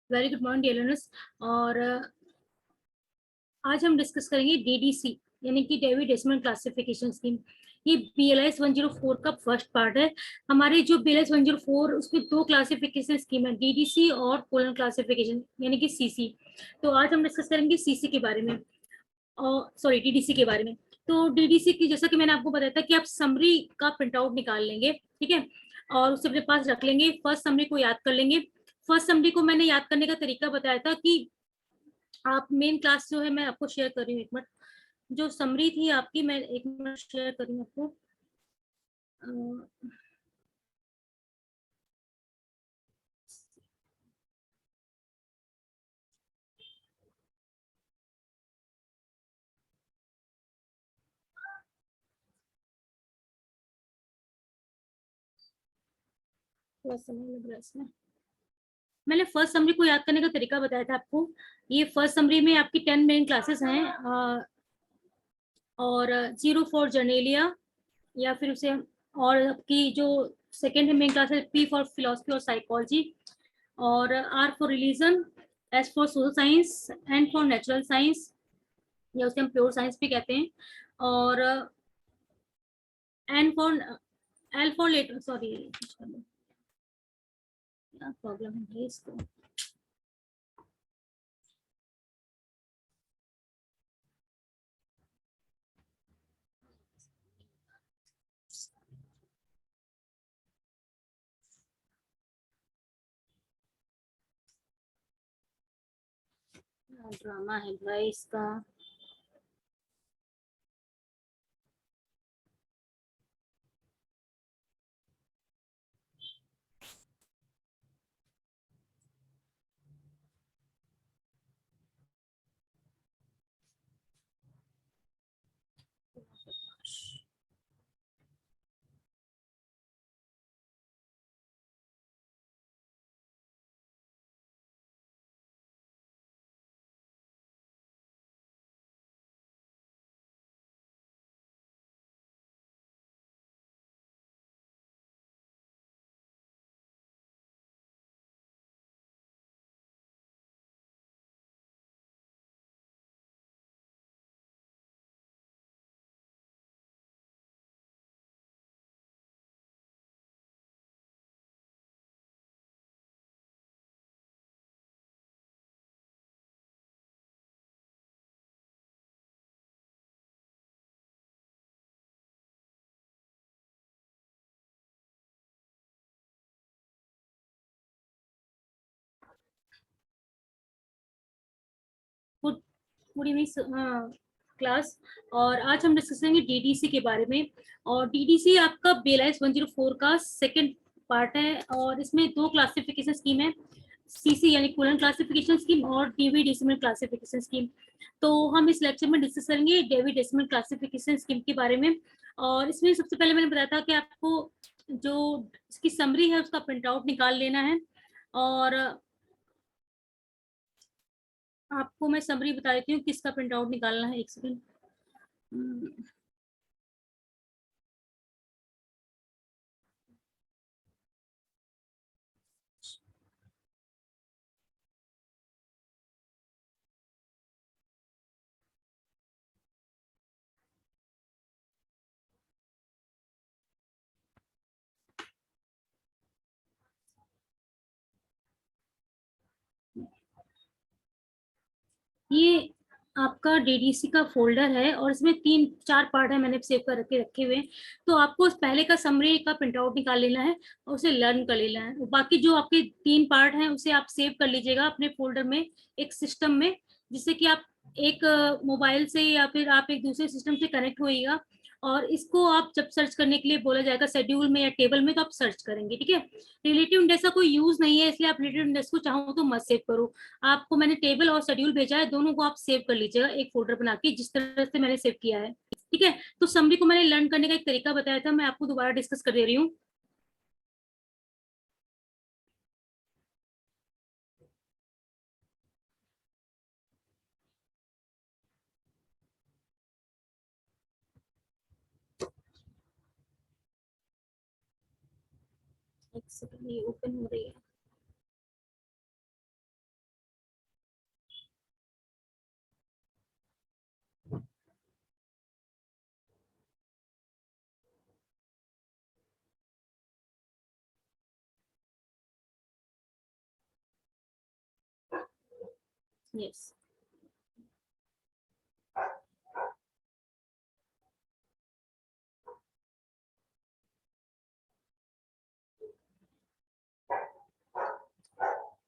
Very good morning dear learners. और आज हम डिस्कस करेंगे डीडीसी यानी कि डेविड डेसिमल क्लासिफिकेशन स्कीम। ये बीएलएस 104 का फर्स्ट पार्ट है। हमारे जो बीएलएस 104 उसमें दो क्लासिफिकेशन स्कीम है, डीडीसी और कोलन क्लासिफिकेशन यानी कि सीसी। तो आज हम डिस्कस करेंगे सीसी के बारे में, और सॉरी डीडीसी के बारे में। तो डीडीसी की जैसा कि मैंने आपको बताया था कि आप समरी का प्रिंट आउट निकाल लेंगे, ठीक है, और उसे अपने पास रख लेंगे। फर्स्ट समरी को याद कर लेंगे। फर्स्ट समरी को मैंने याद करने का तरीका बताया था कि आप मेन क्लास जो है मैं आपको शेयर कर रही हूँ, एक मिनट। जो समरी थी आपकी, मैं एक मिनट शेयर कर रही हूँ आपको। थोड़ा समय लग रहा है इसमें। मैंने फर्स्ट समरी को याद करने का तरीका बताया था आपको। ये फर्स्ट समरी में आपकी 10 मेन क्लासेस हैं, और 0 फॉर जर्नेलिया, या फिर उसे, और आपकी जो सेकेंड मेन क्लास है पी फॉर फिलोसफी और साइकोलॉजी, और R for religion, S for social science, N for natural science, या उसे हम प्योर साइंस भी कहते हैं, और N for, L for letter, sorry क्या प्रॉब्लम है इसको। ड्रामा है भाई इसका। Good good evening class. और आज हम डिस्कस करेंगे डीडीसी के बारे में। और डीडीसी आपका बीएलएस 104 का सेकंड पार्ट है, और इसमें दो क्लासिफिकेशन स्कीम है, सीसी यानी कोलन क्लासिफिकेशन स्कीम और डेविड डेसिमल क्लासिफिकेशन स्कीम। तो हम इस लेक्चर में डिस्कस करेंगे डेविड डेसिमल क्लासिफिकेशन स्कीम के बारे में। और इसमें सबसे पहले मैंने बताया था कि आपको जो इसकी समरी है उसका प्रिंट आउट निकाल लेना है। और आपको मैं समरी बता देती हूँ किसका प्रिंट आउट निकालना है, एक सेकंड। ये आपका डीडीसी का फोल्डर है, और इसमें तीन चार पार्ट है, मैंने सेव कर रखे हुए हैं। तो आपको उस पहले का समरी का प्रिंट आउट निकाल लेना है और उसे लर्न कर लेना है। बाकी जो आपके तीन पार्ट हैं उसे आप सेव कर लीजिएगा अपने फोल्डर में, एक सिस्टम में, जिससे कि आप एक मोबाइल से या फिर आप एक दूसरे सिस्टम से कनेक्ट होइएगा। और इसको आप जब सर्च करने के लिए बोला जाएगा शेड्यूल में या टेबल में, तो आप सर्च करेंगे, ठीक है। रिलेटिव इंडेक्स का कोई यूज नहीं है, इसलिए आप रिलेटिव इंडेक्स को चाहो तो मत सेव करो। आपको मैंने टेबल और शेड्यूल भेजा है, दोनों को आप सेव कर लीजिएगा एक फोल्डर बना के, जिस तरह से मैंने सेव किया है, ठीक है। तो समरी को मैंने लर्न करने का एक तरीका बताया था, मैं आपको दोबारा डिस्कस कर दे रही हूँ। एक सेकंड, ये ओपन हो रही है। यस।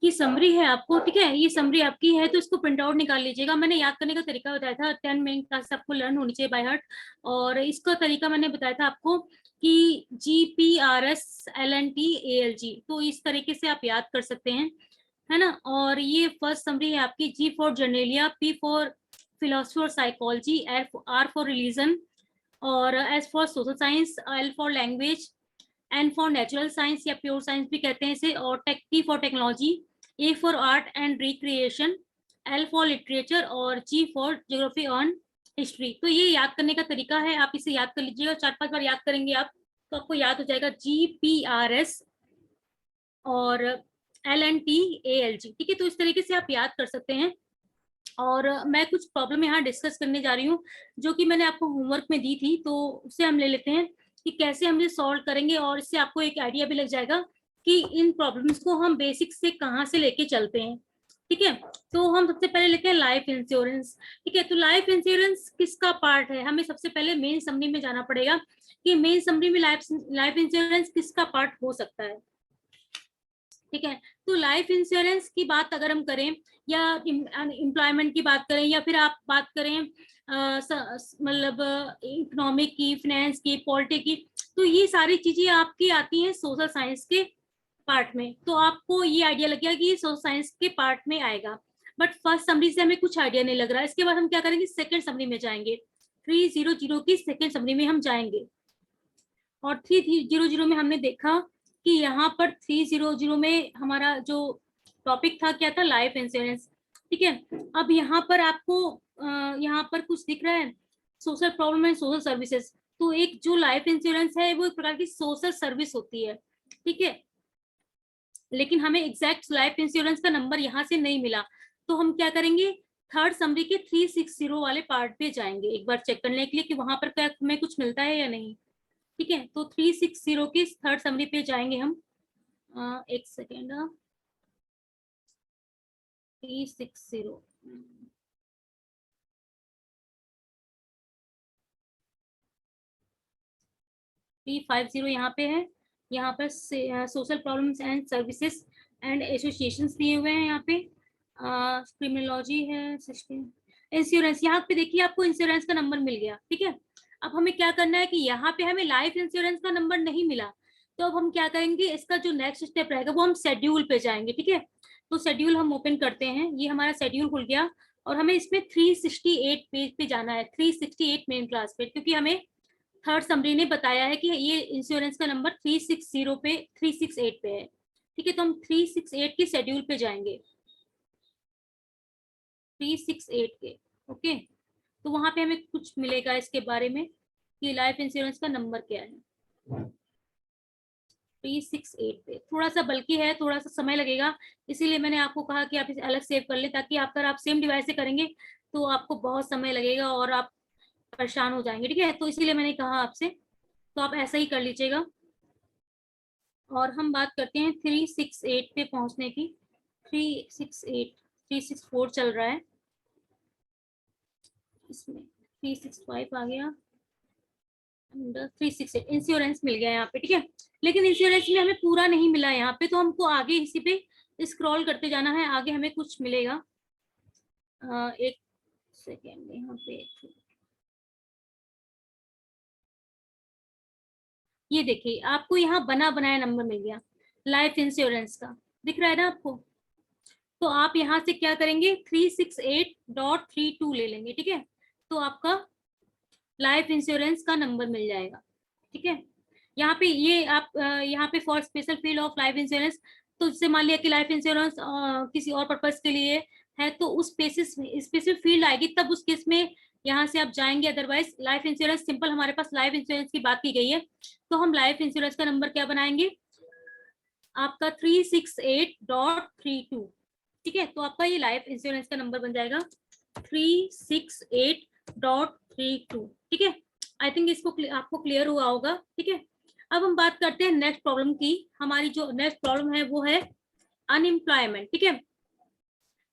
ये समरी है आपको, ठीक है, ये समरी आपकी है, तो इसको प्रिंट आउट निकाल लीजिएगा। मैंने याद करने का तरीका बताया था, 10 मिनट क्लास आपको लर्न होनी चाहिए बाय हार्ट। और इसका तरीका मैंने बताया था आपको कि GPRSLNTALG, तो इस तरीके से आप याद कर सकते हैं, है ना। और ये फर्स्ट समरी है आपकी, G for generalia, P for philosophy और साइकोलॉजी, R फॉर रिलीजन, और S for social science, L for language, N for natural science या प्योर साइंस भी कहते हैं इसे, और T for technology, A for art and recreation, L for literature, और G for geography and history. तो ये याद करने का तरीका है, आप इसे याद कर लीजिएगा, 4-5 बार याद करेंगे आप तो आपको याद हो जाएगा, GPRS और LNTALG, ठीक है। तो इस तरीके से आप याद कर सकते हैं। और मैं कुछ प्रॉब्लम यहाँ डिस्कस करने जा रही हूँ जो कि मैंने आपको होमवर्क में दी थी, तो उसे हम ले लेते हैं कि कैसे हम ये सॉल्व करेंगे, और इससे आपको एक आइडिया भी लग जाएगा कि इन प्रॉब्लम्स को हम बेसिक से कहाँ से लेके चलते हैं, ठीक है। तो हम सबसे पहले लेते हैं लाइफ इंश्योरेंस, ठीक है। तो लाइफ इंश्योरेंस किसका पार्ट है, हमें सबसे पहले मेन समरी में जाना पड़ेगा कि मेन समरी में लाइफ इंश्योरेंस किसका पार्ट हो सकता है, ठीक है। तो लाइफ इंश्योरेंस की बात अगर हम करें, या एम्प्लॉयमेंट की बात करें, या फिर आप बात करें मतलब इकोनॉमिक की, फाइनेंस की, पॉलिटिक्स की, तो ये सारी चीजें आपकी आती हैं सोशल साइंस के पार्ट में। तो आपको ये आइडिया लग गया कि ये सोशल साइंस के पार्ट में आएगा। बट फर्स्ट समरी से हमें कुछ आइडिया नहीं लग रहा। इसके बाद हम क्या करेंगे, सेकंड समरी में जाएंगे, 300 की सेकंड समरी में हम जाएंगे। और 300 में हमने देखा कि यहाँ पर 300 में हमारा जो टॉपिक था क्या था, लाइफ इंश्योरेंस, ठीक है। अब यहाँ पर आपको यहाँ पर कुछ दिख रहा है, social problem and social services. तो एक जो लाइफ इंश्योरेंस है वो एक प्रकार की सोशल सर्विस होती है, ठीक है। लेकिन हमें एग्जैक्ट लाइफ इंश्योरेंस का नंबर यहाँ से नहीं मिला, तो हम क्या करेंगे, थर्ड समरी के 360 वाले पार्ट पे जाएंगे एक बार चेक करने के लिए कि वहां पर क्या हमें कुछ मिलता है या नहीं, ठीक है। तो 360 की थर्ड समरी पे जाएंगे हम। एक सेकेंड, 360 350 यहाँ पे है। यहाँ पर social problems and services and associations दिए हुए हैं, यहाँ पे क्रिमिनोलॉजी है, इंश्योरेंस। यहाँ पे देखिए आपको इंश्योरेंस का नंबर मिल गया, ठीक है। अब हमें क्या करना है कि यहाँ पे हमें लाइफ इंश्योरेंस का नंबर नहीं मिला, तो अब हम क्या करेंगे, इसका जो नेक्स्ट स्टेप रहेगा वो हम शेड्यूल पे जाएंगे, ठीक है। तो शेड्यूल हम ओपन करते हैं, ये हमारा शेड्यूल खुल गया, और हमें इसमें 368 पेज पे जाना है, 368 मेन क्लास पे, क्योंकि हमें थर्ड समरी ने बताया है कि ये इंश्योरेंस का नंबर 360 पे 368 पे है, ठीक है। तो हम 368 के शेड्यूल पे जाएंगे, 368 के, ओके। तो वहां पे हमें कुछ मिलेगा इसके बारे में कि लाइफ इंश्योरेंस का नंबर क्या है। 368 पे थोड़ा सा बल्कि है, थोड़ा सा समय लगेगा, इसीलिए मैंने आपको कहा कि आप इसे अलग सेव कर लें, ताकि अगर आप सेम डिवाइस से करेंगे तो आपको बहुत समय लगेगा और आप परेशान हो जाएंगे, ठीक है। तो इसीलिए मैंने कहा आपसे, तो आप ऐसा ही कर लीजिएगा। और हम बात करते हैं 368 पे पहुंचने की। 368, 364 चल रहा है, इसमें 365 आ गया, 368 इंश्योरेंस मिल गया यहाँ पे, ठीक है। लेकिन इंश्योरेंस में हमें पूरा नहीं मिला यहाँ पे, तो हमको आगे इसी पे स्क्रॉल करते जाना है, आगे हमें कुछ मिलेगा। एक सेकेंड, यहाँ पे ये देखिए आपको यहाँ बना बनाया नंबर मिल गया लाइफ इंश्योरेंस का, दिख रहा है ना आपको। तो आप यहाँ से क्या करेंगे, 368.32 ले लेंगे, ठीक है। तो आपका लाइफ इंश्योरेंस का नंबर मिल जाएगा, ठीक है। यहाँ पे ये आप यहाँ पे for special field of life insurance, तो जैसे मान लिया कि लाइफ इंश्योरेंस किसी और पर्पज के लिए है, तो उस बेसिस स्पेसिफिक फील्ड आएगी, तब उस केस में यहाँ से आप जाएंगे। अदरवाइज लाइफ इंश्योरेंस सिंपल, हमारे पास लाइफ इंश्योरेंस की बात की गई है, तो हम लाइफ इंश्योरेंस का नंबर क्या बनाएंगे, आपका 368.32, ठीक है। तो आपका ये लाइफ इंश्योरेंस का नंबर बन जाएगा 368.32, ठीक है। आई थिंक इसको आपको क्लियर हुआ होगा, ठीक है। अब हम बात करते हैं नेक्स्ट प्रॉब्लम की। हमारी जो नेक्स्ट प्रॉब्लम है वो है अनएम्प्लॉयमेंट, ठीक है।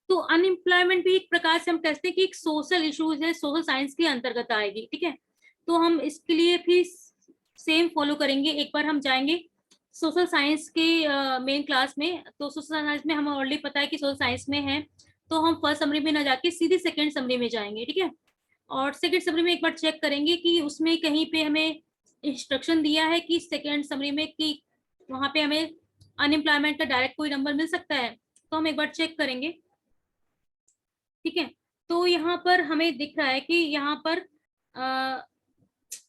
तो अनएम्प्लॉयमेंट भी एक प्रकार से हम कहते हैं कि एक सोशल इश्यूज है, सोशल साइंस के अंतर्गत आएगी, ठीक है। तो हम इसके लिए भी सेम फॉलो करेंगे। एक बार हम जाएंगे सोशल साइंस के मेन क्लास में। तो सोशल साइंस में हमें ऑलरेडी पता है कि सोशल साइंस में है, तो हम फर्स्ट समरी में ना जाके सीधे सेकंड समरी में जाएंगे, ठीक है। और सेकंड समरी में एक बार चेक करेंगे कि उसमें कहीं पे हमें इंस्ट्रक्शन दिया है कि सेकंड समरी में कि वहां पे हमें अनएम्प्लॉयमेंट का डायरेक्ट कोई नंबर मिल सकता है। तो हम एक बार चेक करेंगे, ठीक है। तो यहाँ पर हमें दिख रहा है कि यहाँ पर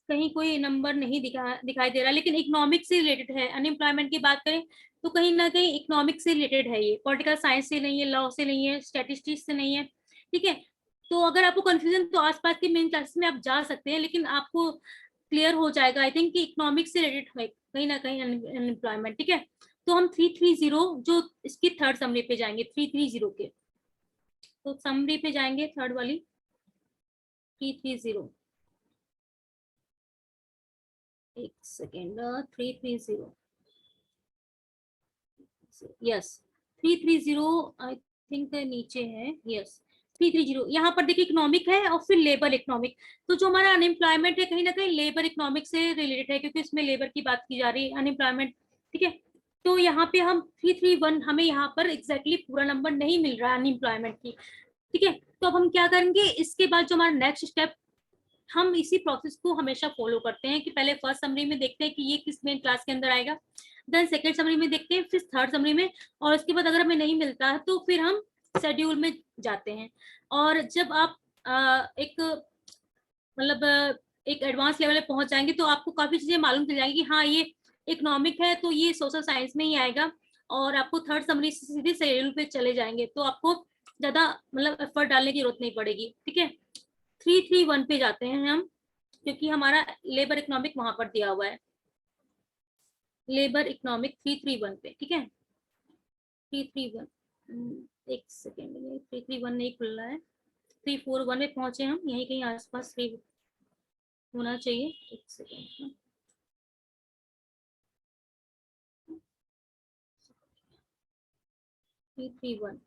कहीं कोई नंबर नहीं दिखाई दे रहा, लेकिन इकोनॉमिक से रिलेटेड है। अनएम्प्लॉयमेंट की बात करें तो कहीं ना कहीं इकोनॉमिक से रिलेटेड है, ये पॉलिटिकल साइंस से नहीं है, लॉ से नहीं है, स्टैटिस्टिक्स से नहीं है, ठीक है। तो अगर आपको कंफ्यूजन तो आसपास के मेन क्लासेस में आप जा सकते हैं, लेकिन आपको क्लियर हो जाएगा आई थिंक कि इकोनॉमिक से रिलेटेड है कहीं ना कहीं अनएम्प्लॉयमेंट, ठीक है। तो हम 330 जो इसकी थर्ड समरी पे जाएंगे, 330 के। तो समरी पे जाएंगे थर्ड वाली 330। एक सेकेंड, 330, यस 330 आई थिंक नीचे है, यस 330। यहाँ पर देखिए इकोनॉमिक है और फिर लेबर इकोनॉमिक। तो जो हमारा अनएम्प्लॉयमेंट है कहीं ना कहीं लेबर इकोनॉमिक से रिलेटेड है, क्योंकि इसमें लेबर की बात की जा रही है, अनएम्प्लॉयमेंट, ठीक है। तो यहाँ पे हम 331, हमें यहाँ पर एग्जैक्टली पूरा नंबर नहीं मिल रहा है अनएम्प्लॉयमेंट की, ठीक है। तो अब हम क्या करेंगे, इसके बाद जो हमारा नेक्स्ट स्टेप, हम इसी प्रोसेस को हमेशा फॉलो करते हैं कि पहले फर्स्ट समरी में देखते हैं कि ये किस मेन क्लास के अंदर आएगा, देन सेकेंड समरी में देखते हैं, फिर थर्ड समरी में, और उसके बाद अगर हमें नहीं मिलता है तो फिर हम शेड्यूल में जाते हैं। और जब आप एक मतलब एक एडवांस लेवल पे पहुंच जाएंगे तो आपको काफी चीजें मालूम चल जाएंगी कि हाँ ये इकोनॉमिक है तो ये सोशल साइंस में ही आएगा, और आपको थर्ड समरी से सीधे शेड्यूल पे चले जाएंगे, तो आपको ज्यादा मतलब एफर्ट डालने की जरूरत नहीं पड़ेगी, ठीक है। 331 पे जाते हैं हम, क्योंकि हमारा लेबर इकोनॉमिक वहां पर दिया हुआ है, लेबर इकोनॉमिक 331 पे, ठीक है। 331, एक सेकेंड में 331 नहीं खुल रहा है, 341 में पहुंचे हम, यहीं कहीं आसपास होना चाहिए, एक सेकेंड। 331,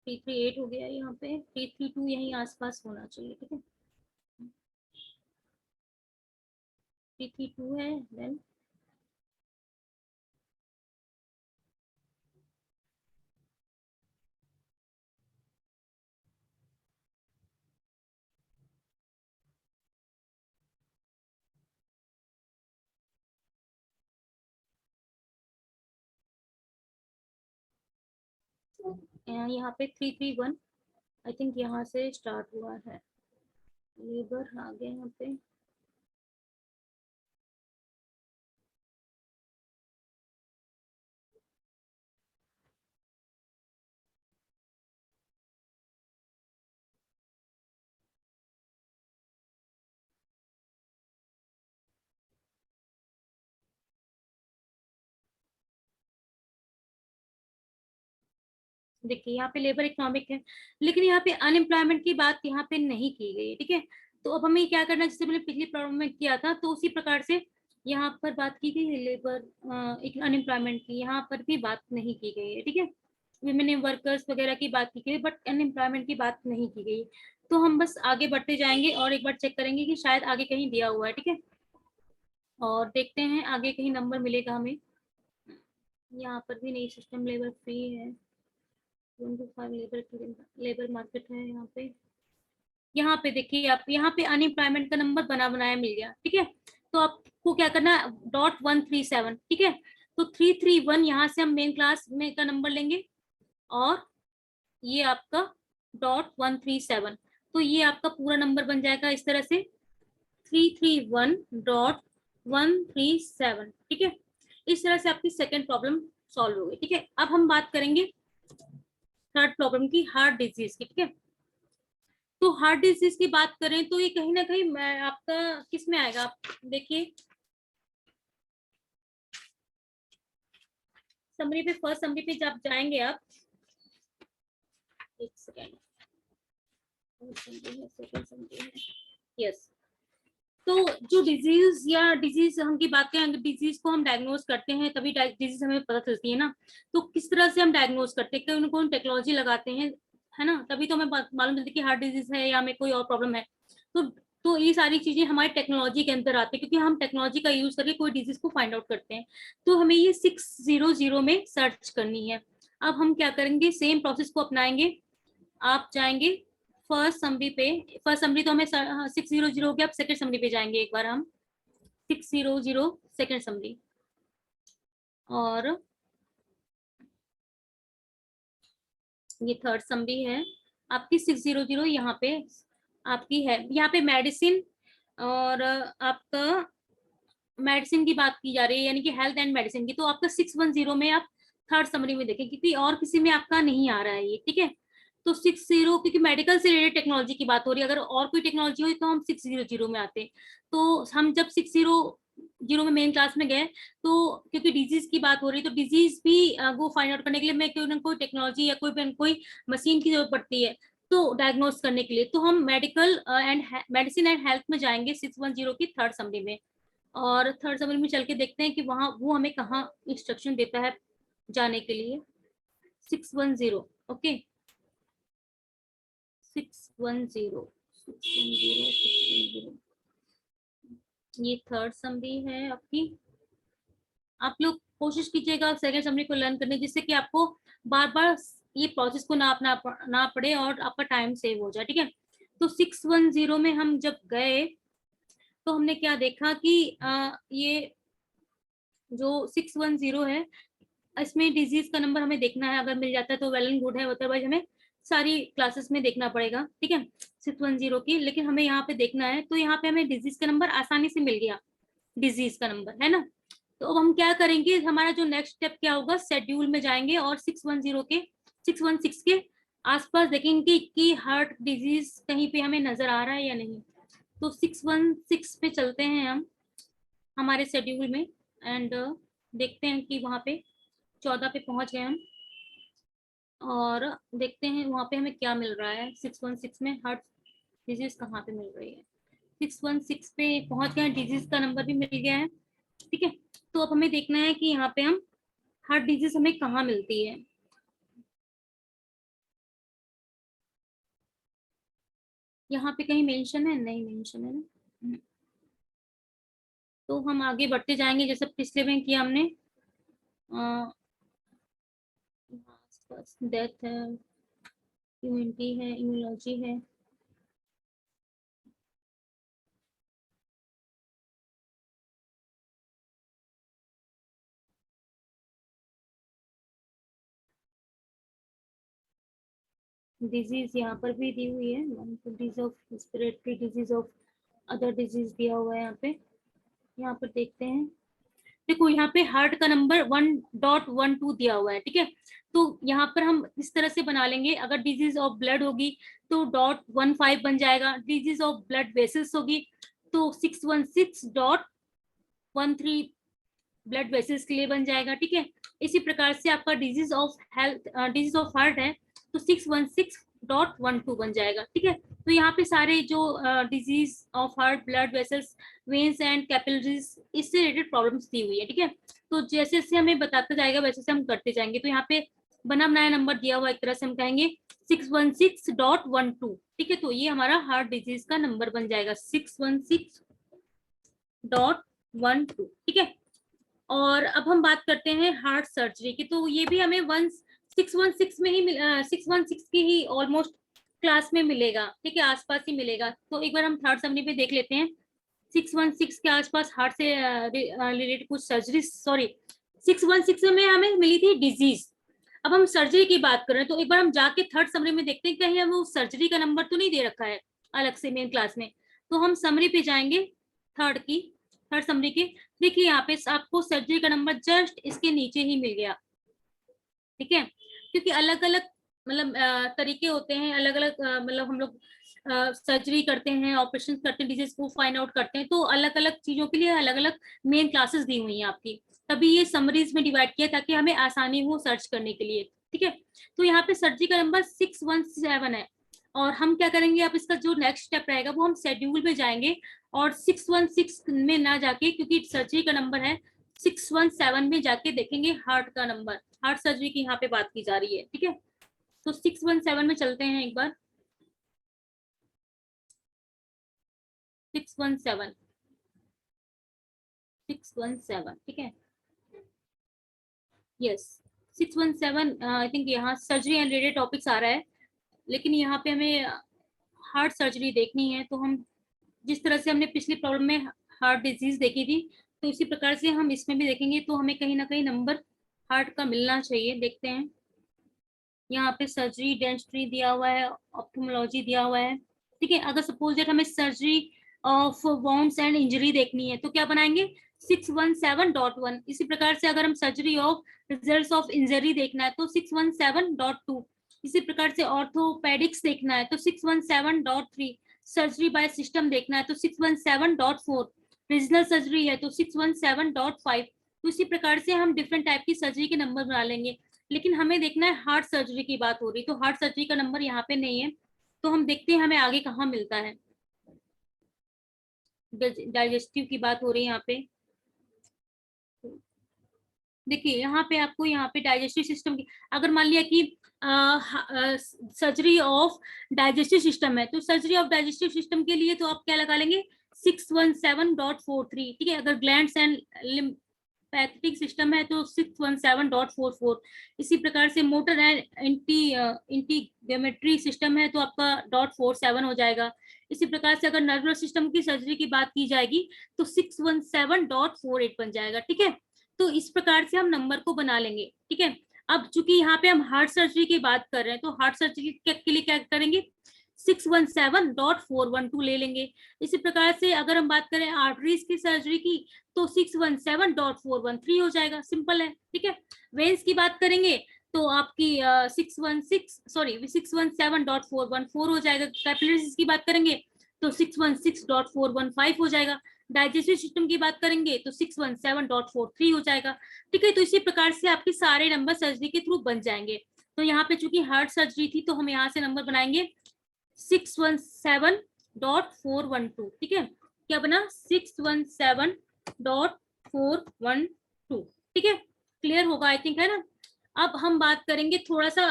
338 हो गया यहाँ पे, 332 यहीं आसपास होना चाहिए, ठीक है। 332 है, देन यहाँ पे 331 आई थिंक यहाँ से स्टार्ट हुआ है, लेबर आ गए यहाँ पे। देखिए यहाँ पे लेबर इकोनॉमिक है, लेकिन यहाँ पे अनएम्प्लॉयमेंट की बात यहाँ पे नहीं की गई है, ठीक है। तो अब हमें क्या करना है, जैसे मैंने पिछली प्रॉब्लम में किया था, तो उसी प्रकार से यहाँ पर बात की गई है लेबर एक अनएम्प्लॉयमेंट की, यहाँ पर भी बात नहीं की गई है, ठीक है। विमेन वर्कर्स वगैरह की बात की गई, बट अनएम्प्लॉयमेंट की बात नहीं की गई। तो हम बस आगे बढ़ते जाएंगे और एक बार चेक करेंगे कि शायद आगे कहीं दिया हुआ है, ठीक है। और देखते हैं आगे कहीं नंबर मिलेगा हमें। यहाँ पर भी नहीं, सिस्टम लेबर फ्री है, 25 लेबर मार्केट है यहाँ पे। यहाँ पे देखिए आप, यहाँ पे अनएम्प्लॉयमेंट का नंबर बना बनाया मिल गया, ठीक है। तो आपको क्या करना है, .137, ठीक है। तो 331 यहाँ से हम मेन क्लास में का नंबर लेंगे, और ये आपका .137, तो ये आपका पूरा नंबर बन जाएगा इस तरह से, 331.137, ठीक है। इस तरह से आपकी सेकेंड प्रॉब्लम सॉल्व हो गई, ठीक है। अब हम बात करेंगे थर्ड प्रॉब्लम की, हार्ट डिजीज की, ठीक है। तो हार्ट डिजीज की बात करें तो ये कहीं ना कहीं आपका किस में आएगा, आप देखिए समरी पे, फर्स्ट समरी पे जब जाएंगे आप, एक सेकेंड, यस तो जो डिजीज या डिजीज हम की बात करें, डिजीज को हम डायग्नोज करते हैं तभी डिजीज हमें पता चलती है ना। तो किस तरह से हम डायग्नोज करते हैं, उनको टेक्नोलॉजी लगाते हैं, है ना, तभी तो हमें मालूम चलती है कि हार्ट डिजीज है या हमें कोई और प्रॉब्लम है। तो तो ये सारी चीजें हमारी टेक्नोलॉजी के अंदर आती है, क्योंकि हम टेक्नोलॉजी का यूज करके कोई डिजीज को फाइंड आउट करते हैं। तो हमें ये 600 में सर्च करनी है। अब हम क्या करेंगे, सेम प्रोसेस को अपनाएंगे। आप जाएंगे फर्स्ट समरी पे, फर्स्ट समरी तो हमें 600 के, अब सेकंड समरी पे जाएंगे एक बार हम, 600 सेकंड समरी, और ये थर्ड समरी है आपकी 600 यहाँ पे आपकी है। यहाँ पे मेडिसिन और आपका मेडिसिन की बात की जा रही है, यानी कि हेल्थ एंड मेडिसिन की, तो आपका 610 में आप थर्ड समरी में देखें, क्योंकि और किसी में आपका नहीं आ रहा है ये, ठीक है। तो 60, क्योंकि मेडिकल से रिलेटेड टेक्नोलॉजी की बात हो रही है, अगर और कोई टेक्नोलॉजी हो तो हम 600 में आते। तो हम जब 600 में मेन क्लास में गए, तो क्योंकि डिजीज की बात हो रही है, तो डिजीज भी वो फाइंड आउट करने के लिए मैं कोई ना कोई टेक्नोलॉजी या कोई मशीन की जरूरत पड़ती है, तो डायग्नोस करने के लिए। तो हम medical and medicine and health में जाएंगे 610 की थर्ड समरी में, और थर्ड समरी में चल के देखते हैं कि वहां वो हमें कहाँ इंस्ट्रक्शन देता है जाने के लिए। 610, ओके, 610, 610, ये थर्ड समरी है आपकी। आप लोग कोशिश कीजिएगा सेकंड समरी को लर्न करने, जिससे कि आपको बार बार ये प्रोसेस को ना अपना ना पड़े और आपका टाइम सेव हो जाए, ठीक है। तो 610 में हम जब गए, तो हमने क्या देखा कि ये जो 610 है, इसमें डिजीज का नंबर हमें देखना है, अगर मिल जाता है तो वेल एंड गुड है, अदरवाइज हमें सारी क्लासेस में देखना पड़ेगा, ठीक है, 610 की। लेकिन हमें यहाँ पे देखना है, तो यहाँ पे हमें डिजीज का नंबर आसानी से मिल गया, डिजीज का नंबर, है ना। तो अब हम क्या करेंगे, हमारा जो नेक्स्ट स्टेप क्या होगा, शेड्यूल में जाएंगे और 616 के आसपास देखेंगे कि हार्ट डिजीज कहीं पे हमें नजर आ रहा है या नहीं। तो 616 पे चलते हैं हम हमारे शेड्यूल में, एंड देखते हैं कि वहां पे 14 पे पहुंच गए हम, और देखते हैं वहां पे हमें क्या मिल रहा है। 616 में हार्ट डिजीज कहाँ पे मिल रही है, 616 पे पहुंच गए, डिजीज का नंबर भी मिल गया है, ठीक है। तो अब हमें देखना है कि यहाँ पे हम हार्ट डिजीज हमें कहाँ मिलती है। यहाँ पे कहीं मेंशन है, नहीं मेंशन है ना। तो हम आगे बढ़ते जाएंगे जैसे पिछले में किया हमने। डेथ है, इम्यूनिटी है, इम्यूनोलॉजी है, डिजीज यहाँ पर भी दी हुई है, disease of respiratory disease of other disease दिया हुआ है यहाँ पे। यहाँ पर देखते हैं, देखो यहाँ पे हार्ट का नंबर 1.12 दिया हुआ है, ठीक है। तो यहाँ पर हम इस तरह से बना लेंगे, अगर डिजीज ऑफ ब्लड होगी तो .15 बन जाएगा, डिजीज ऑफ ब्लड वेसल्स होगी तो 616.13 ब्लड वेसल्स के लिए बन जाएगा, ठीक है। इसी प्रकार से आपका disease of health, disease of heart है तो 616.12 बन जाएगा, ठीक है। तो यहाँ पे सारे जो disease of heart, blood vessels, veins and capillaries, इससे रिलेटेड प्रॉब्लम्स दी हुई है, ठीक है। तो जैसे जैसे हमें बताता जाएगा वैसे से हम करते जाएंगे। तो यहाँ पे बना बनाया नंबर दिया हुआ, एक तरह से हम कहेंगे 616.12, ठीक है। तो ये हमारा हार्ट डिजीज का नंबर बन जाएगा 616.12, ठीक है। और अब हम बात करते हैं हार्ट सर्जरी की, तो ये भी हमें 616 में ही 616 की ही ऑलमोस्ट क्लास में मिलेगा, ठीक है, आसपास ही मिलेगा। तो एक बार हम थर्ड समरी पे देख लेते हैं 616 के आसपास हार्ट से रिलेटेड कुछ सर्जरी, सॉरी 616 में हमें मिली थी डिजीज। अब हम सर्जरी की बात कर रहे हैं, तो एक बार हम जाके थर्ड समरी में देखते हैं कहीं हमें वो सर्जरी का नंबर तो नहीं दे रखा है अलग से मेन क्लास में। तो हम समरी पे जाएंगे, थर्ड समरी की। देखिए यहाँ पे आपको सर्जरी का नंबर जस्ट इसके नीचे ही मिल गया, ठीक है। क्योंकि अलग अलग मतलब तरीके होते हैं, अलग अलग मतलब हम लोग सर्जरी करते हैं, ऑपरेशन करते हैं, डिजीज को फाइंड आउट करते हैं, तो अलग अलग चीजों के लिए अलग अलग मेन क्लासेस दी हुई हैं आपकी, तभी ये समरीज में डिवाइड किया ताकि हमें आसानी हो सर्च करने के लिए, ठीक है। तो यहाँ पे सर्जरी का नंबर 617 है, और हम क्या करेंगे, अब इसका जो नेक्स्ट स्टेप रहेगा वो हम शेड्यूल में जाएंगे और 616 में ना जाके, क्योंकि सर्जरी का नंबर है, 617 में जाके देखेंगे हार्ट का नंबर, हार्ट सर्जरी की यहाँ पे बात की जा रही है, ठीक है। तो 617 में चलते हैं एक बार। 617 ठीक है, यस 617। आई थिंक यहाँ सर्जरी एंड रिलेटेड टॉपिक्स आ रहा है, लेकिन यहाँ पे हमें हार्ट सर्जरी देखनी है। तो हम जिस तरह से हमने पिछली प्रॉब्लम में हार्ट डिजीज देखी थी, तो इसी प्रकार से हम इसमें भी देखेंगे। तो हमें कहीं ना कहीं नंबर हार्ट का मिलना चाहिए। देखते हैं, यहाँ पे सर्जरी डेंटिस्ट्री दिया हुआ है, ऑप्थेल्मोलॉजी दिया हुआ है, ठीक है। अगर सपोज दैट हमें surgery of wands and injury देखनी है तो क्या बनाएंगे, 617.1। इसी प्रकार से अगर हम surgery of results of injury देखना है तो 617.2। इसी प्रकार से ऑर्थोपेडिक्स देखना है तो 617.3। सर्जरी बाय सिस्टम देखना है तो 617.4। रीजनल सर्जरी है तो 617.5। तो इसी प्रकार से हम डिफरेंट टाइप की सर्जरी के नंबर बना लेंगे। लेकिन हमें देखना है हार्ट सर्जरी की बात हो रही, तो हार्ट सर्जरी का नंबर यहाँ पे नहीं है। तो हम देखते हैं हमें आगे कहाँ मिलता है। डाइजेस्टिव की बात हो रही है यहाँ पे। देखिए यहाँ पे आपको, यहाँ पे डाइजेस्टिव सिस्टम की, अगर मान लिया कि सर्जरी ऑफ डाइजेस्टिव सिस्टम है, तो सर्जरी ऑफ डाइजेस्टिव सिस्टम के लिए तो आप क्या लगा लेंगे, 617.43, ठीक है। अगर ग्लैंड्स एंड लिम्फेटिक सिस्टम है तो 617.44। इसी प्रकार से मोटर एंड इंटीग्यूमेटरी सिस्टम है तो आपका .47 हो जाएगा। इसी प्रकार से अगर नर्वस सिस्टम की सर्जरी की बात की जाएगी तो 617.48 बन जाएगा, ठीक है। तो इस प्रकार से हम नंबर को बना लेंगे, ठीक है। अब चूंकि यहाँ पे हम हार्ट सर्जरी की बात कर रहे हैं, तो हार्ट सर्जरी के लिए क्या करेंगे, 617.412 ले लेंगे। इसी प्रकार से अगर हम बात करें आर्टरीज की सर्जरी की तो 617.413 हो जाएगा, सिंपल है, ठीक है। वेन्स की बात करेंगे तो आपकी 617.414 हो जाएगा। कैपिलरीज की बात करेंगे तो 616.415 हो जाएगा। डाइजेस्टिव सिस्टम की बात करेंगे तो 617.43 हो जाएगा, ठीक है। तो इसी प्रकार से आपके सारे नंबर सर्जरी के थ्रू बन जाएंगे। तो यहाँ पे चूंकि हार्ट सर्जरी थी तो हम यहाँ से नंबर बनाएंगे 617.412, ठीक है। क्या बना, 617.412, ठीक है। क्लियर होगा आई थिंक, है ना। अब हम बात करेंगे थोड़ा सा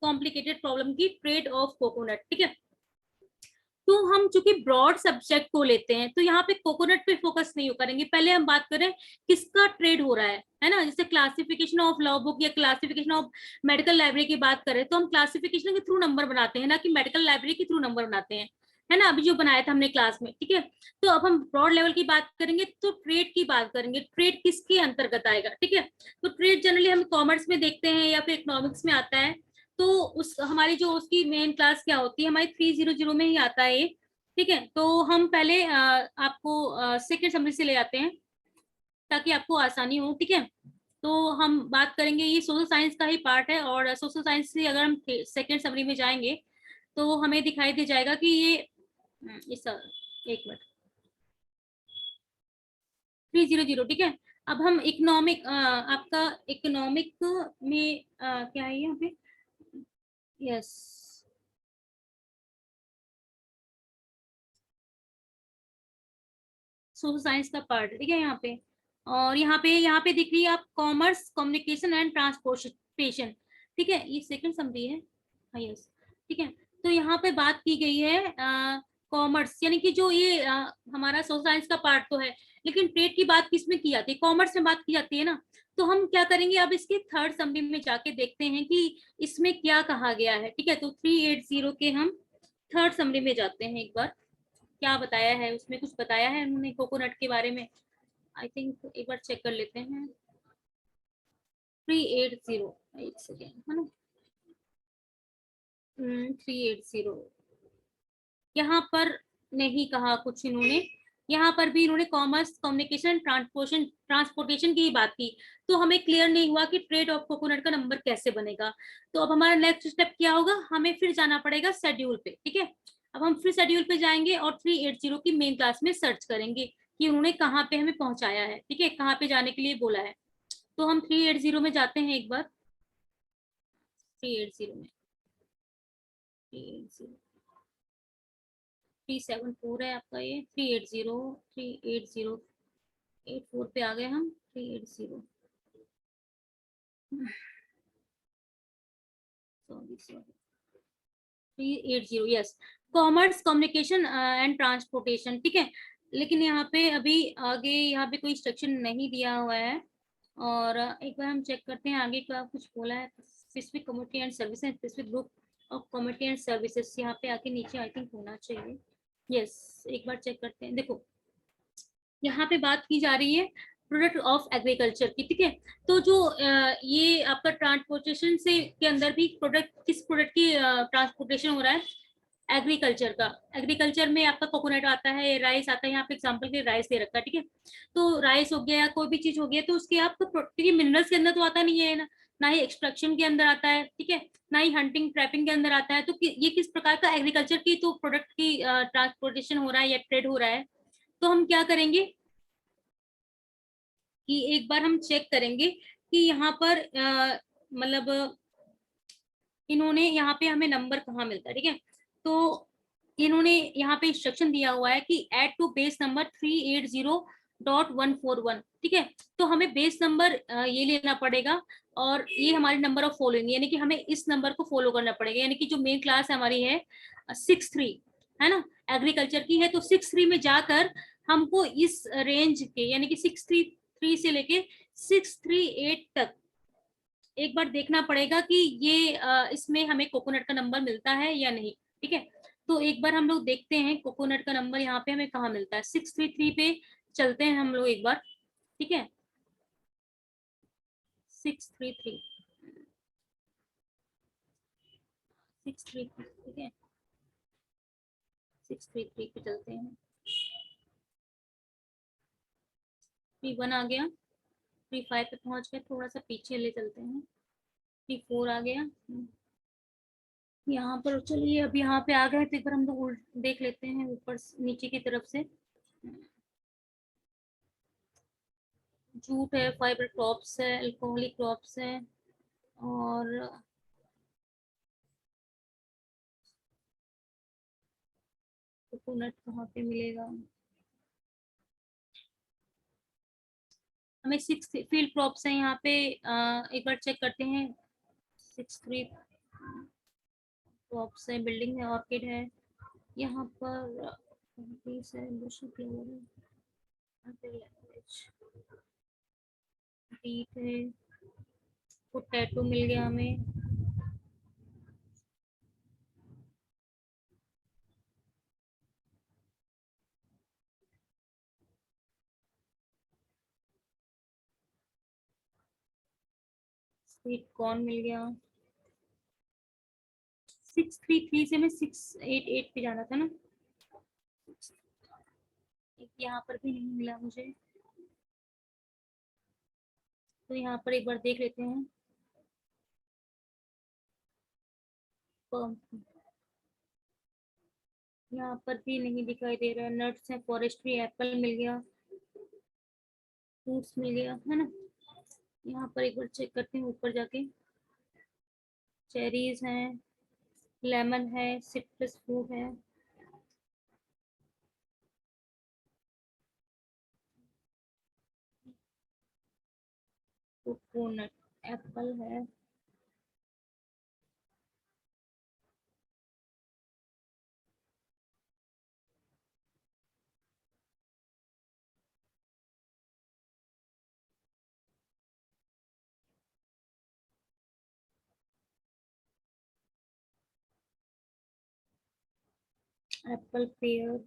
कॉम्प्लिकेटेड प्रॉब्लम की, ट्रेड ऑफ कोकोनट, ठीक है। तो हम चूंकि ब्रॉड सब्जेक्ट को लेते हैं तो यहाँ पे कोकोनट पे फोकस नहीं करेंगे। पहले हम बात करें किसका ट्रेड हो रहा है ना। जैसे क्लासिफिकेशन ऑफ लॉ बुक या क्लासिफिकेशन ऑफ मेडिकल लाइब्रेरी की बात करें तो हम क्लासिफिकेशन के थ्रू नंबर बनाते हैं ना, कि मेडिकल लाइब्रेरी के थ्रू नंबर बनाते हैं, है ना। अभी जो बनाया था हमने क्लास में, ठीक है। तो अब हम ब्रॉड लेवल की बात करेंगे तो ट्रेड की बात करेंगे, ट्रेड किसके अंतर्गत आएगा, ठीक है। तो ट्रेड जनरली हम कॉमर्स में देखते हैं या फिर इकोनॉमिक्स में आता है। तो उस हमारी जो उसकी मेन क्लास क्या होती है, हमारी 300 में ही आता है, ठीक है। तो हम पहले आपको सेकेंड समरी से ले आते हैं ताकि आपको आसानी हो, ठीक है। तो हम बात करेंगे, ये सोशल साइंस का ही पार्ट है, और सोशल साइंस से अगर हम सेकेंड समरी में जाएंगे तो हमें दिखाई दे जाएगा कि ये इस एक मिनट 300, ठीक है। अब हम इकोनॉमिक, आपका इकोनॉमिक में क्या है यहाँ पे, यस सोशल साइंस का पार्ट, ठीक है यहाँ पे। और यहाँ पे दिख रही है आप कॉमर्स कम्युनिकेशन एंड ट्रांसपोर्टेशन, ठीक है। ये सेकंड समरी है, हाँ यस, ठीक है। तो यहाँ पे बात की गई है कॉमर्स, यानी कि जो ये हमारा सोशल साइंस का पार्ट तो है, लेकिन ट्रेड की बात किस में की जाती है, कॉमर्स में बात की जाती है ना। तो हम क्या करेंगे, अब इसके थर्ड समरी में जाके देखते हैं कि इसमें क्या कहा गया है, ठीक है। तो 380 के हम थर्ड समरी में जाते हैं। एक बार क्या बताया है उसमें, कुछ बताया है उन्होंने कोकोनट के बारे में, आई थिंक एक बार चेक कर लेते हैं। 380, एक सेकेंड, है ना। 380 यहाँ पर नहीं कहा कुछ इन्होंने, यहाँ पर भी इन्होंने कॉमर्स कम्युनिकेशन ट्रांसपोर्टेशन की बात की। तो हमें क्लियर नहीं हुआ कि ट्रेड ऑफ कोकोनट का नंबर कैसे बनेगा। तो अब हमारा नेक्स्ट स्टेप क्या होगा, हमें फिर जाना पड़ेगा शेड्यूल पे, ठीक है। अब हम फिर शेड्यूल पे जाएंगे और 380 की मेन क्लास में सर्च करेंगे कि उन्होंने कहाँ पे हमें पहुंचाया है, ठीक है, कहाँ पे जाने के लिए बोला है। तो हम 380 में जाते हैं एक बार, 380 में 380, 374 है आपका, ये 380 पे आ गए हम, 380, sorry sorry, 380, yes. Commerce, communication and transportation, ठीक है। लेकिन यहाँ पे अभी आगे यहाँ पे कोई इंस्ट्रक्शन नहीं दिया हुआ है। और एक बार हम चेक करते हैं आगे का कुछ बोला है। Specific community and services, specific group of community and services, यहाँ पे आके नीचे आई थिंक होना चाहिए। यस, एक बार चेक करते हैं। देखो यहाँ पे बात की जा रही है प्रोडक्ट ऑफ एग्रीकल्चर की, ठीक है। तो जो ये आपका ट्रांसपोर्टेशन से के अंदर भी प्रोडक्ट, किस प्रोडक्ट की ट्रांसपोर्टेशन हो रहा है? एग्रीकल्चर का। एग्रीकल्चर में आपका कोकोनट आता है, राइस आता है, यहाँ पे एग्जांपल के राइस दे रखा है, ठीक है। तो राइस हो गया, कोई भी चीज हो गया, तो उसके आप मिनरल्स के अंदर तो आता नहीं है ना ही एक्सट्रैक्शन के अंदर आता है, ठीक है, ना ही हंटिंग ट्रैपिंग के अंदर आता है। तो ये किस प्रकार का एग्रीकल्चर की तो प्रोडक्ट की ट्रांसपोर्टेशन हो रहा है या ट्रेड हो रहा है? तो हम क्या करेंगे कि एक बार हम चेक करेंगे कि यहाँ पर मतलब इन्होंने यहाँ पे हमें नंबर कहाँ मिलता है, ठीक है। तो इन्होंने यहाँ पे इंस्ट्रक्शन दिया हुआ है कि एड टू बेस नंबर 380.141, ठीक है। तो हमें बेस नंबर ये लेना पड़ेगा, और ये हमारी नंबर ऑफ फॉलोइंग, यानी कि हमें इस नंबर को फॉलो करना पड़ेगा। यानी कि जो मेन क्लास हमारी है 63, है ना, एग्रीकल्चर की है, तो 63 में जाकर हमको इस रेंज के, यानी कि 63 से लेके 638 तक एक बार देखना पड़ेगा कि ये इसमें हमें कोकोनट का नंबर मिलता है या नहीं, ठीक है। तो एक बार हम लोग देखते हैं कोकोनट का नंबर यहाँ पे हमें कहाँ मिलता है। 633 पे चलते हैं हम लोग एक बार, ठीक है। 633, 633, ठीक है, 633 पे चलते हैं। 31 आ गया, 35 पे पहुंच गए, थोड़ा सा पीछे ले चलते हैं। 34 आ गया, यहाँ पर चलिए अब यहाँ पे आ गए, तो एक बार हम लोग देख लेते हैं ऊपर नीचे की तरफ से। जूट है, फाइबर क्रॉप्स है, अल्कोहलिक क्रॉप्स है, और कोकोनट कहाँ पे मिलेगा? हमें 6 फील्ड क्रॉप्स है यहाँ पे, एक बार चेक करते हैं। 63 क्रॉप्स है, बिल्डिंग है, ऑर्किड है, यहाँ पर पीस है, फ्लावर है, बीट है, पोटैटो मिल गया हमें। स्वीट कॉर्न मिल गया। 633 से हमें 688 पे जाना था ना, यहाँ पर भी नहीं मिला मुझे। तो यहाँ पर एक बार देख लेते हैं। यहाँ पर भी नहीं दिखाई दे रहा है। नट्स है, फॉरेस्ट्री, एप्पल मिल गया, फ्रूट्स मिल गया, है ना। यहाँ पर एक बार चेक करते हैं ऊपर जाके। चेरीज हैं, लेमन है, सिट्रस फ्रूट है, कोकोनट, एप्पल है। एप्पल, पेयर,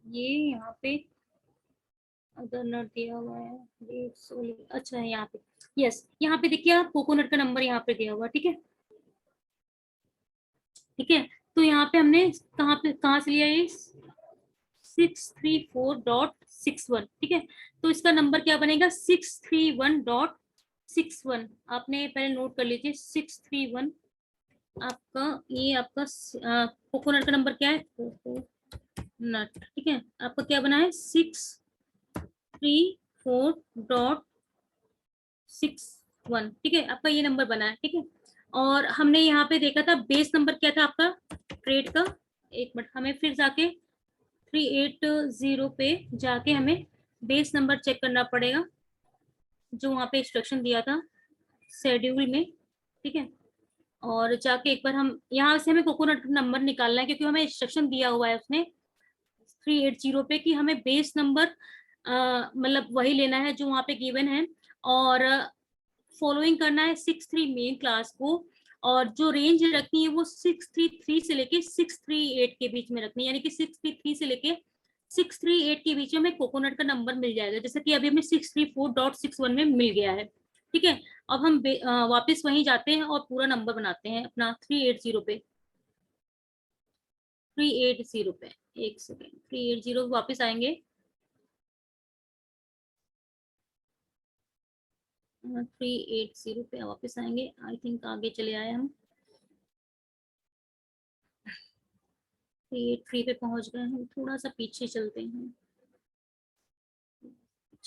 ये यहाँ पे अदर नट दिया हुआ है, डेट्स, अच्छा है यहाँ पे। यस, यहाँ पे देखिए आप, कोकोनट का नंबर यहाँ पे दिया हुआ है, ठीक है, ठीक है। तो यहाँ पे हमने कहाँ से लिया ये? 634.61, ठीक है। तो इसका नंबर क्या बनेगा? 631.61। आपने पहले नोट कर लीजिए, 631 आपका ये आपका कोकोनट का नंबर क्या है, कोकोनट, ठीक है। आपका क्या बना है, 634.61, ठीक है, आपका ये नंबर बना है, ठीक है। और हमने यहाँ पे देखा था बेस नंबर क्या था आपका ट्रेड का, एक मिनट, हमें फिर जाके 380 पे जाके हमें बेस नंबर चेक करना पड़ेगा, जो वहाँ पे इंस्ट्रक्शन दिया था शेड्यूल में, ठीक है। और जाके एक बार हम यहाँ से हमें कोकोनट नंबर निकालना है, क्योंकि हमें इंस्ट्रक्शन दिया हुआ है उसने 380 पे कि हमें बेस नंबर मतलब वही लेना है जो वहाँ पे गिवन है, और फॉलोइंग करना है 63 मेन क्लास को, और जो रेंज रखनी है वो 633 से लेके 638 के बीच में रखनी है, यानी कि 633 से लेके 638 के बीच में हमें कोकोनट का नंबर मिल जाएगा, जैसे कि अभी हमें 634.61 में मिल गया है, ठीक है। अब हम वापस वहीं जाते हैं और पूरा नंबर बनाते हैं अपना 380 पे, 380 पे, एक सेकेंड, 380 वापस आएंगे, 380 पे वापस आएंगे, आई थिंक आगे चले आए हम, 383 पे पहुंच गए हैं, थोड़ा सा पीछे चलते हैं,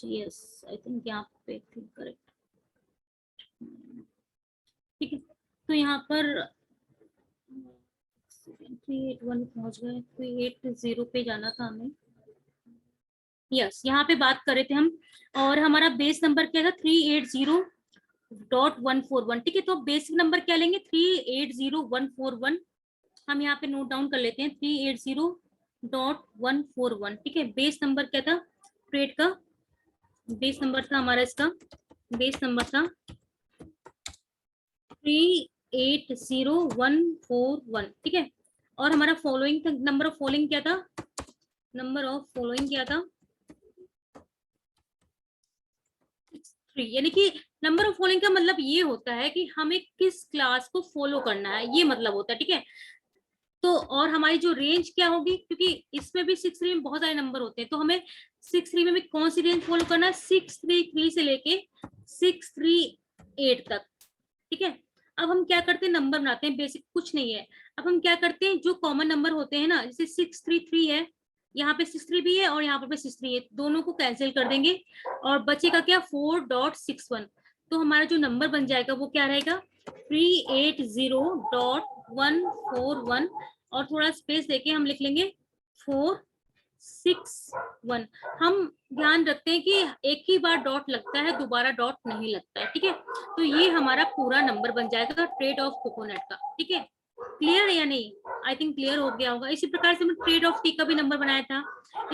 यस आई थिंक यहाँ पे थी करेक्ट, ठीक है। तो यहाँ पर 381 पहुंच गए, 380 पे जाना था हमें, यस यहाँ पे बात कर रहे थे हम, और हमारा बेस नंबर क्या था 380.141, ठीक है। तो बेसिक नंबर क्या लेंगे 380.141, हम यहाँ पे नोट डाउन कर लेते हैं 380.141, ठीक है। बेस नंबर क्या था ट्रेड का, बेस नंबर था हमारा इसका, बेस नंबर था 380.141, ठीक है। और हमारा फॉलोइंग नंबर ऑफ फॉलोइंग क्या था, नंबर ऑफ फॉलोइंग क्या था 3, यानी कि नंबर ऑफ फॉलोइंग का मतलब ये होता है कि हमें किस क्लास को फॉलो करना है, ये मतलब होता है, ठीक है। तो और हमारी जो रेंज क्या होगी, क्योंकि इसमें भी 6 3 में बहुत सारे नंबर होते हैं, तो हमें 6 3 में भी कौन सी रेंज फॉलो करना है, 633 से लेके 638 तक, ठीक है। अब हम क्या करते हैं, नंबर बनाते हैं, बेसिक कुछ नहीं है। अब हम क्या करते हैं, जो कॉमन नंबर होते हैं ना, जैसे 633 है, यहाँ पे 63 भी है और यहाँ पर 63 है, दोनों को कैंसिल कर देंगे, और बचेगा क्या 4.61, तो हमारा जो नंबर बन जाएगा वो क्या रहेगा 380.141, और थोड़ा स्पेस देके हम लिख लेंगे 461। हम ध्यान रखते हैं कि एक ही बार डॉट लगता है, दोबारा डॉट नहीं लगता है, ठीक है। तो ये हमारा पूरा नंबर बन जाएगा ट्रेड ऑफ कोकोनट का, ठीक है। क्लियर है या नहीं, आई थिंक क्लियर हो गया होगा। इसी प्रकार से हमने ट्रेड ऑफ टी का भी नंबर बनाया था,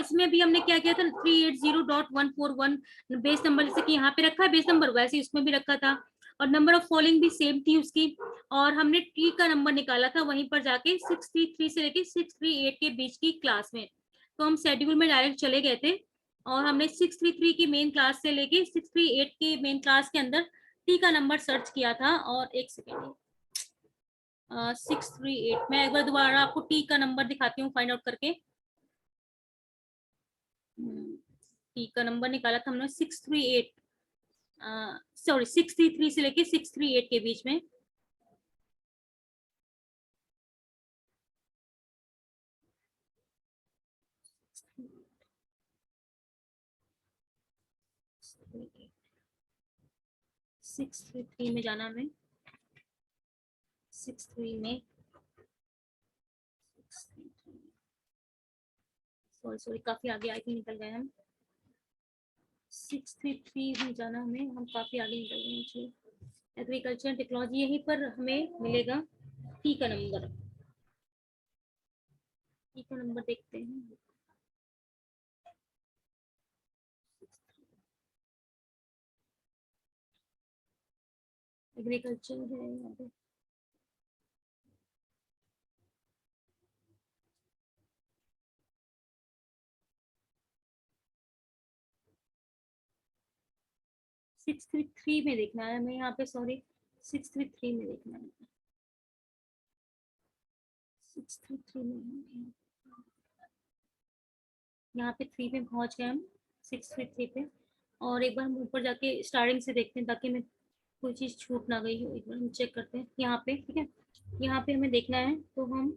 इसमें भी हमने क्या किया था 380.141 बेस नंबर, जैसे कि यहाँ पे रखा है बेस नंबर, वैसे इसमें भी रखा था, और नंबर ऑफ फॉलोइंग भी सेम थी उसकी, और हमने टी का नंबर निकाला था वहीं पर जाके 633 से लेके 638 के बीच की क्लास में, तो हम शेड्यूल में डायरेक्ट चले गए थे, और हमने 633 की मेन क्लास से लेके 638 के मेन क्लास के अंदर टी का नंबर सर्च किया था, और एक सेकेंड 638, मैं एक बार दोबारा आपको टी का नंबर दिखाती हूँ फाइंड आउट करके, टी का नंबर निकाला था हमने 638, सॉरी 633 से लेके 638 के बीच में, सिक्स थ्री थ्री में जाना हमें, 63 में, सॉरी सॉरी काफी आगे आई थिंक निकल गए हम, 633 में जाना हमें, हम काफी आगे निकल गए हैं। एग्रीकल्चर टेक्नोलॉजी यहीं पर हमें मिलेगा टी का नंबर, टी का नंबर देखते हैं, एग्रीकल्चर है यहाँ पे, 633 में देखना है हमें यहाँ पे, सॉरी 633 में देखना है, 633 में, यहाँ पे 3 पे पहुंच गए हम, 633 पे, और एक बार हम ऊपर जाके स्टार्टिंग से देखते हैं ताकि मैं कोई चीज छूट ना गई हो, एक बार हम चेक करते हैं यहाँ पे। ठीक है, यहाँ पे हमें देखना है, तो हम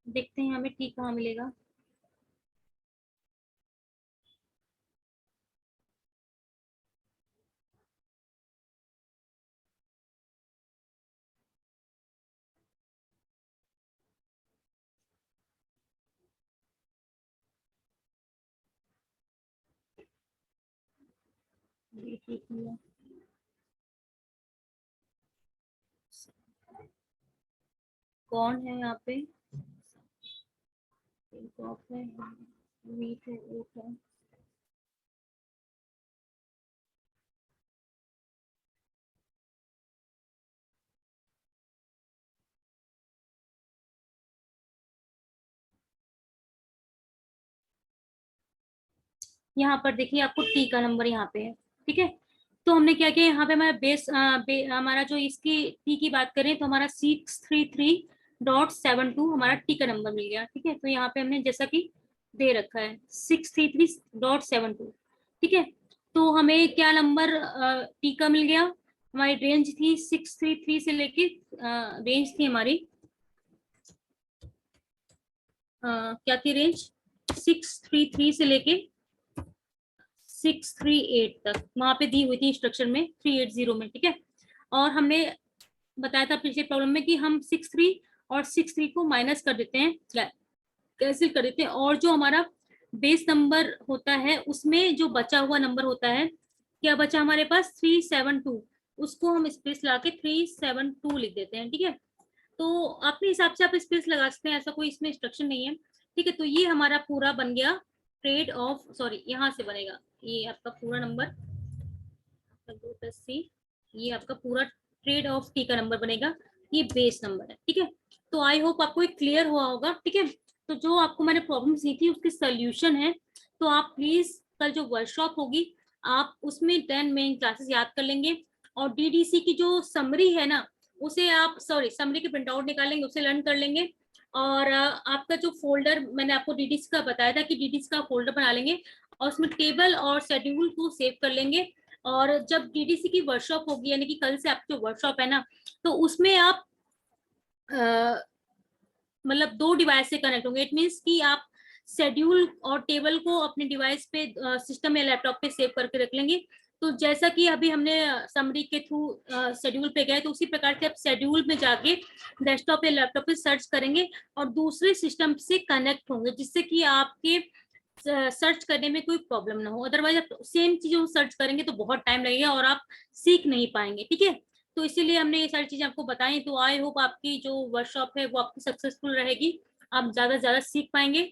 देखते हैं हमें टी कहाँ मिलेगा। ये ठीक मिला। कौन है यहाँ पे? कॉफ है, वीट है, ओट है। यहाँ पर देखिए आपको टी का नंबर यहाँ पे है। ठीक है, तो हमने क्या किया, यहाँ पे हमारा हमारा जो इसकी टी की बात करें तो हमारा 633.72 हमारा टी का नंबर मिल गया। ठीक है, तो यहाँ पे हमने जैसा कि दे रखा है 633.72। ठीक है, तो हमें क्या नंबर टी का मिल गया, हमारी रेंज थी 633 से लेके रेंज थी हमारी क्या थी रेंज, 633 से लेके 638 तक वहां पे दी हुई थी इंस्ट्रक्शन में 380 में। ठीक है, और हमने बताया था पिछले प्रॉब्लम में कि हम 63 और 63 को माइनस कर देते हैं, कैंसिल कर देते हैं, और जो हमारा बेस नंबर होता है उसमें जो बचा हुआ नंबर होता है, क्या बचा हमारे पास 372, उसको हम स्पेस लगा के 372 लिख देते हैं। ठीक है, तो अपने हिसाब से आप स्पेस लगा सकते हैं, ऐसा कोई इसमें इंस्ट्रक्शन नहीं है। ठीक है, तो ये हमारा पूरा बन गया ट्रेड ऑफ, सॉरी यहाँ से बनेगा ये आपका पूरा नंबर 2+C, ये आपका पूरा ट्रेड ऑफ टी का नंबर बनेगा, ये बेस नंबर है। ठीक है, तो आई होप आपको एक क्लियर हुआ होगा। ठीक है, तो जो आपको मैंने प्रॉब्लम दी थी उसकी सोल्यूशन है, तो आप प्लीज कल जो वर्कशॉप होगी आप उसमें 10 मेन क्लासेस याद कर लेंगे, और डीडीसी की जो समरी है ना उसे आप, सॉरी समरी की प्रिंट आउट निकालेंगे, उसे लर्न कर लेंगे, और आपका जो फोल्डर मैंने आपको डीडीसी का बताया था कि डीडीसी का फोल्डर बना लेंगे और उसमें टेबल और शेड्यूल को सेव कर लेंगे। और जब डीडीसी की वर्कशॉप होगी, यानी कि कल से आपकी जो वर्कशॉप है ना, तो उसमें आप मतलब 2 डिवाइस से कनेक्ट होंगे। इट मीन्स कि आप शेड्यूल और टेबल को अपने डिवाइस पे सिस्टम या लैपटॉप पे सेव करके रख लेंगे। तो जैसा कि अभी हमने समरी के थ्रू शेड्यूल पे गए, तो उसी प्रकार से आप शेड्यूल में जाके डेस्कटॉप या लैपटॉप पे सर्च करेंगे और दूसरे सिस्टम से कनेक्ट होंगे, जिससे कि आपके सर्च करने में कोई प्रॉब्लम ना हो। अदरवाइज आप सेम चीजों सर्च करेंगे तो बहुत टाइम लगेगा और आप सीख नहीं पाएंगे। ठीक है, तो इसीलिए हमने ये सारी चीजें आपको बताई। तो आई होप आपकी जो वर्कशॉप है वो आपकी सक्सेसफुल रहेगी, आप ज्यादा से ज्यादा सीख पाएंगे।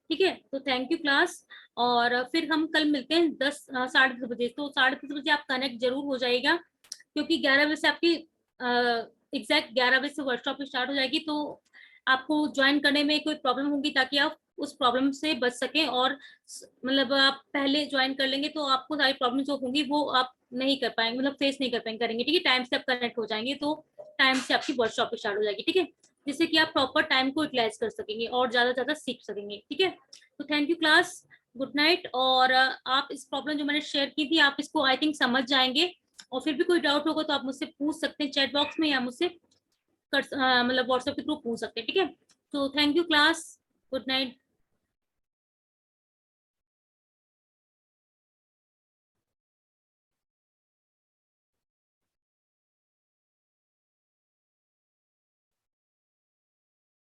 ठीक है, तो थैंक यू क्लास, और फिर हम कल मिलते हैं 10 साढ़े 10 बजे। तो 10:30 बजे आप कनेक्ट जरूर हो जाएगा, क्योंकि 11 बजे से आपकी एग्जैक्ट 11 बजे से वर्कशॉप स्टार्ट हो जाएगी, तो आपको ज्वाइन करने में कोई प्रॉब्लम होगी, ताकि आप उस प्रॉब्लम से बच सकें, और मतलब आप पहले ज्वाइन कर लेंगे तो आपको सारी प्रॉब्लम जो होंगी वो आप नहीं कर पाएंगे, मतलब फेस नहीं कर पाएंगे, करेंगे। ठीक है, टाइम से आप कनेक्ट हो जाएंगे तो टाइम से आपकी वर्कशॉप स्टार्ट हो जाएगी। ठीक है, जिससे कि आप प्रॉपर टाइम को यूटिलाइज कर सकेंगे और ज्यादा से ज्यादा सीख सकेंगे। ठीक है, तो thank you class, good night. और आप इस प्रॉब्लम जो मैंने शेयर की थी, आप इसको आई थिंक समझ जाएंगे, और फिर भी कोई डाउट होगा तो आप मुझसे पूछ सकते हैं चैट बॉक्स में, या मुझसे मतलब व्हाट्सएप के थ्रू पूछ सकते हैं। ठीक है, तो thank you class, good night.